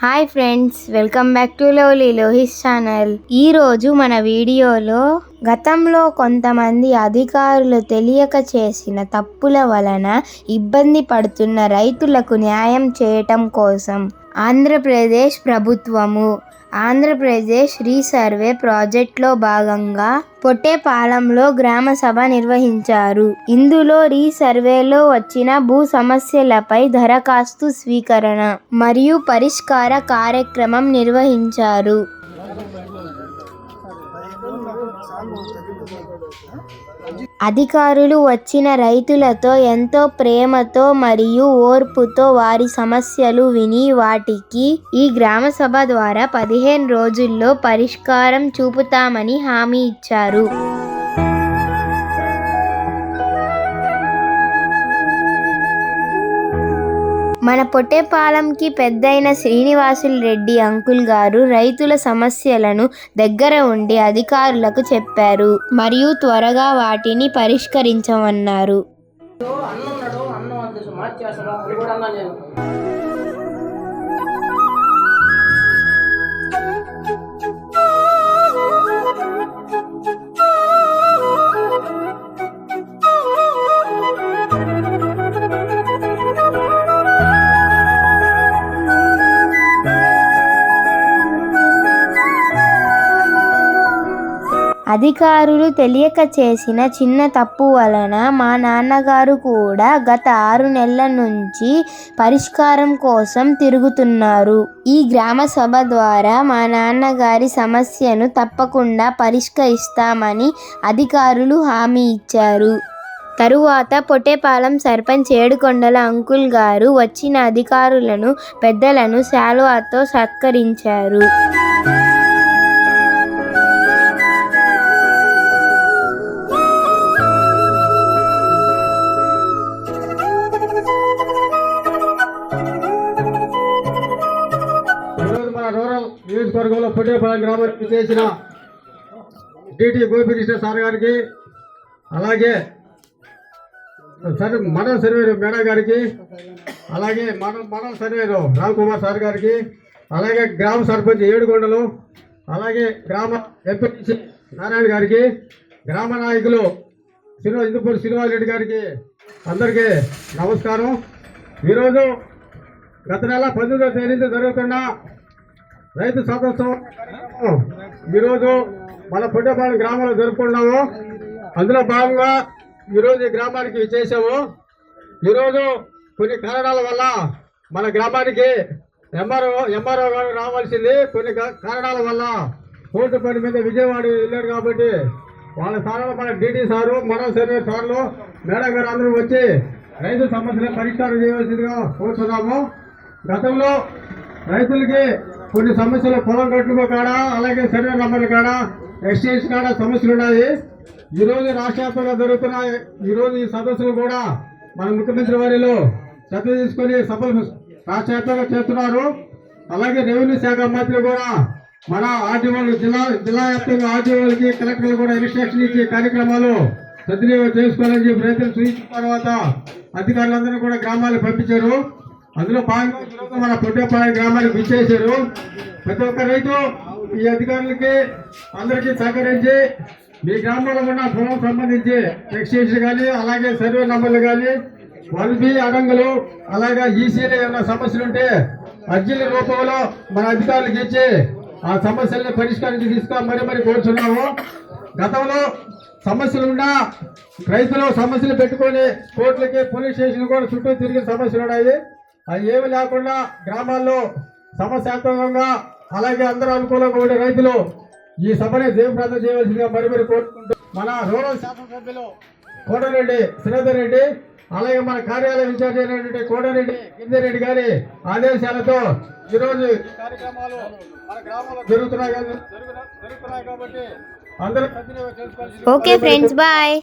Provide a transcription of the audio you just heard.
Hi friends, welcome back to lovely లోహిస్ channel. ఈరోజు మన వీడియోలో గతంలో కొంతమంది అధికారులు తెలియక చేసిన తప్పుల వలన ఇబ్బంది పడుతున్న రైతులకు న్యాయం చేయటం కోసం ఆంధ్రప్రదేశ్ ప్రభుత్వము ఆంధ్రప్రదేశ్ రీసర్వే ప్రాజెక్టులో భాగంగా పొట్టేపాలెంలో గ్రామ సభ నిర్వహించారు. ఇందులో రీసర్వేలో వచ్చిన భూ సమస్యలపై దరఖాస్తు స్వీకరణ మరియు పరిష్కార కార్యక్రమం నిర్వహించారు. అధికారులు వచ్చిన రైతులతో ఎంతో ప్రేమతో మరియు ఓర్పుతో వారి సమస్యలు విని వాటికి ఈ గ్రామ సభ ద్వారా 15 రోజుల్లో పరిష్కారం చూపుతామని హామీ ఇచ్చారు. మన పొట్టేపాలెంకి పెద్దయిన శ్రీనివాసులు రెడ్డి అంకుల్ గారు రైతుల సమస్యలను దగ్గర ఉండి అధికారులకు చెప్పారు మరియు త్వరగా వాటిని పరిష్కరించమన్నారు. అధికారులు తెలియక చేసిన చిన్న తప్పు వలన మా నాన్నగారు కూడా గత 6 నెలల నుంచి పరిష్కారం కోసం తిరుగుతున్నారు. ఈ గ్రామ సభ ద్వారా మా నాన్నగారి సమస్యను తప్పకుండా పరిష్కరిస్తామని అధికారులు హామీ ఇచ్చారు. తరువాత పొట్టేపాలెం సర్పంచ్ ఏడుకొండల అంకుల్ గారు వచ్చిన అధికారులను పెద్దలను శాలువాతో సత్కరించారు. రూరల్ నియోజకవర్గంలో పొట్టేపాలెం గ్రామానికి చేసిన డిటి గోపికృష్ణ సార్ గారికి, అలాగే మండల సర్వేరు మేడం గారికి, అలాగే మండల సర్వేరు రామ్ కుమార్ సార్ గారికి, అలాగే గ్రామ సర్పంచ్ ఏడుకొండలు, అలాగే గ్రామ ఎంపీటీసీ నారాయణ గారికి, గ్రామ నాయకులు ఇందుపూరి శ్రీనివాసరెడ్డి గారికి అందరికీ నమస్కారం. ఈరోజు గత నెల 19వ తేదీ జరుగుతున్న రైతు సదస్సు ఈరోజు మన పొట్టేపాలెం గ్రామంలో జరుపుకున్నాము. అందులో భాగంగా ఈరోజు ఈ గ్రామానికి విచ్చేసాము. ఈరోజు కొన్ని కారణాల వల్ల మన గ్రామానికి ఎంఆర్ఓ గారు రావాల్సింది. కొన్ని కారణాల వల్ల కోర్టు పని మీద విజయవాడ వెళ్ళారు కాబట్టి వాళ్ళ స్థానంలో మన డిటి సారు, మన సర్వే సార్లు, మేడం గారు అందరూ వచ్చి రైతు సమస్యలను పరిష్కారం చేయవలసిందిగా కోరుతున్నాము. గతంలో రైతులకి కొన్ని సమస్యలు పొలం కట్టుకో కాడ, అలాగే సర్వే నంబర్ల కాడ, ఎక్స్చేంజ్ కాడ సమస్యలు ఉన్నాయి. ఈరోజు రాష్ట్ర వ్యాప్తంగా జరుగుతున్న ఈరోజు ఈ సదస్సులు కూడా మన ముఖ్యమంత్రి వారిలో శ్రద్ధ తీసుకొని సభలు రాష్ట్ర వ్యాప్తంగా చేస్తున్నారు. అలాగే రెవెన్యూ శాఖ మంత్రులు కూడా మన ఆర్టీఓలు జిల్లా వ్యాప్తంగా ఆర్టీఓలకి, కలెక్టర్లు కూడా ఇన్స్ట్రక్షన్ ఇచ్చి కార్యక్రమాలు సద్వినియోగం చేసుకోవాలని చెప్పి రైతులు సూచించిన తర్వాత అధికారులందరూ కూడా గ్రామాలకు పంపించారు. అందులో భాగంగా ఈరోజు మన పొట్టేపాలెం గ్రామానికి విచ్చేశారు. ప్రతి ఒక్క రైతు ఈ అధికారులకి అందరికీ సహకరించి మీ గ్రామంలో ఉన్న పొలం సంబంధించి ఎక్స్చేంజ్ కానీ, అలాగే సర్వే నంబర్లు కానీ, 1B అడంగులు, అలాగే ఈసీలో ఏమైనా సమస్యలు ఉంటే అర్జీల రూపంలో మన అధికారులకు ఇచ్చి ఆ సమస్యలను పరిష్కరించి తీసుకోమని మరి కోరుచున్నాము. గతంలో సమస్యలున్నా రైతులు సమస్యలు పెట్టుకొని కోర్టులకి, పోలీస్ స్టేషన్ కూడా చుట్టూ తిరిగిన సమస్యలు ఉన్నాయి. అవి ఏమి లేకుండా గ్రామాల్లో సమస్యాత్మకంగా, అలాగే అందరూ అనుకూలంగా ఉండే రైతులు ఈ సభని జయప్రదం చేయవలసిందిగా మరి కోరుకుంటూ మన రూరల్ శాసనసభ్యులు కోటరెడ్డి శ్రీధర్ రెడ్డి, అలాగే మన కార్యాలయ ఇన్ఛార్జ్ అయినటువంటి కోటరెడ్డి గిరిధర్ గారి ఆదేశాలతో ఈరోజు ఈ కార్యక్రమాలు మన గ్రామంలో జరుగుతున్నాయి కాబట్టి అందరూ సద్వినియోగం చేసుకోవాల్సింది. Okay friends, bye.